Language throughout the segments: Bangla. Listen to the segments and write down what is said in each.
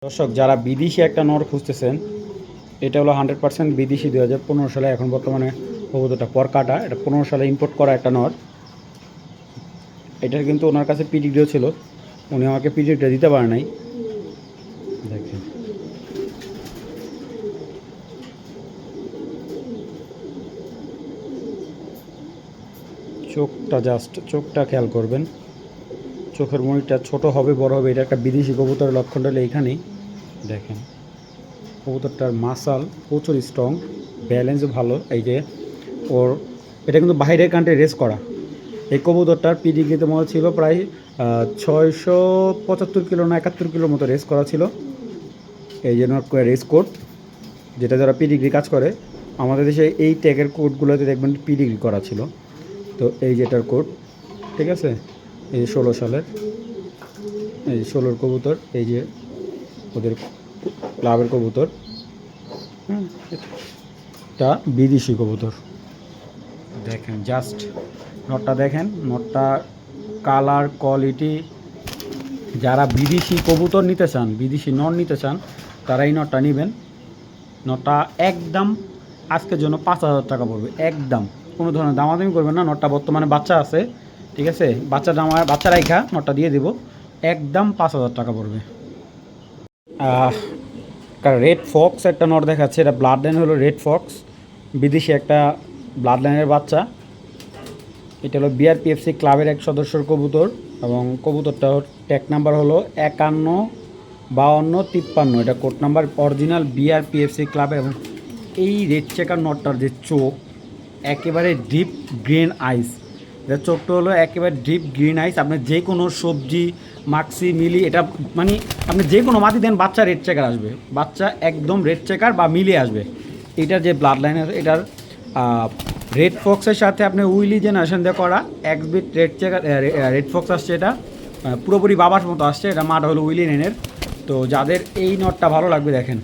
দর্শক যারা বিদেশি একটা নর খুঁজতেছেন, এটা হলো 100% বিদেশি 2015 সালে, এখন বর্তমানে কবুতরটা পরকাটা, এটা 15 সালে ইম্পোর্ট করা একটা নর। এটার কিন্তু ওনার কাছে পিডিগ্রিও ছিল, উনি আমাকে পিডিগ্রিটা দিতে পারে নাই। দেখেন চোখটা, জাস্ট চোখটা খেয়াল করবেন, চোখের মনিটা ছোট হবে বড় হবে, এটা একটা বিদেশি কবুতরের লক্ষণটা হলো এইখানেই। দেখেন কবুতরটার মাসাল প্রচুর স্ট্রং, ব্যালেন্স ভালো। এই যে ওর এটা কিন্তু বাইরের কান্ট্রি রেস করা। এই কবুতরটার পিডিগ্রিতে মনে ছিল প্রায় 675 কিলো না 71 কিলোর মতো রেস করা ছিল। এই জন্য রেস কোড, যেটা যারা পিডিগ্রি কাজ করে আমাদের দেশে এই ট্যাগের কোডগুলোতে দেখবেন পিডিগ্রি করা ছিল। তো এই যেটার কোড, ঠিক আছে, এই 16 সালের, এই 16-র কবুতর, এই যে ওদের ক্লাবের কবুতর। হ্যাঁ, এটা বিদেশি কবুতর। দেখেন জাস্ট নটটা দেখেন, নটটা কালার কোয়ালিটি। যারা বিদেশি কবুতর নিতে চান, বিদেশি নট নিতে চান, তারা এই নটটা নেবেন। নটটা একদম আজকের জন্য 5,000 টাকা পড়বে, একদম। কোনো ধরনের দামাদামি করবেন না। নটটা বর্তমানে বাচ্চা আছে, ঠিক আছে, বাচ্চা রাইখা নটটা দিয়ে দেবো, একদম 5,000 টাকা পড়বে। রেড ফক্স একটা নট দেখাচ্ছে, এটা ব্লাড লাইন হলো রেড ফক্স, বিদেশি একটা ব্লাড লাইনের বাচ্চা। এটা হলো বিআরপিএফসি ক্লাবের এক সদস্যর কবুতর, এবং কবুতরটা ট্যাগ নাম্বার হলো 515253। এটা কোড নাম্বার অরিজিনাল বিআরপিএফসি ক্লাবের। এবং এই রেড চেকার নটটার যে চোখ, একেবারে ডিপ গ্রিন আইস। এটা চোখটা হলো একেবারে ডিপ গ্রিন আইস। আপনি যে কোনো সবজি মাক্সি মিলি, এটা মানে আপনি যে কোনো মাটি দেন বাচ্চা রেড চেকার আসবে, বাচ্চা একদম রেড চেকার বা মিলিয়ে আসবে। এটার যে ব্লাড লাইন আছে, এটার রেড ফক্সের সাথে আপনি উইলি জেনারেশন দিয়ে করা xBet red checker, red Fox আসছে, এটা পুরোপুরি বাবার মতো আসছে। এটা মাটা হলো উইলি নেনের। তো যাদের এই নটটা ভালো লাগবে, দেখেন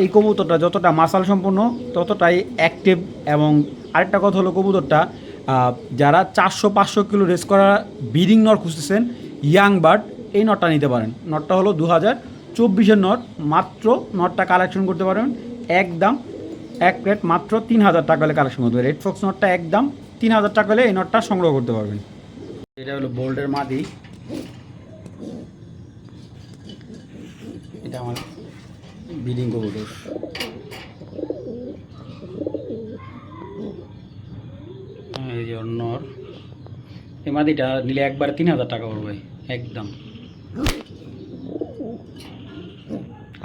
এই কবুতরটা যতটা মাসাল সম্পন্ন ততটাই অ্যাক্টিভ। এবং আরেকটা কথা হলো, কবুতরটা যারা 400-500 কিলো রেস করা ব্রিডিং নট খুঁজতেছেন, ইয়াং বার্ড, এই নটটা নিতে পারেন। নটটা হলো 2024-এর নট, মাত্র নটটা কালেকশন করতে পারেন একদম এক রেট মাত্র 3,000 টাকা হলে কালেকশন করতে পারবেন। রেড ফক্স নটটা একদম 3,000 টাকা হলে এই নটটা সংগ্রহ করতে পারবেন। এটা হলো বোল্ডের মাদি, এটা আমার ব্রিডিং কবুতর। এই যে নর, এই মাদিটা নিলে একবারে 3,000 টাকা পড়বে একদম।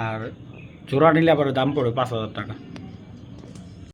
আর জোড়া নিলে আবার দাম পড়বে 5,000 টাকা।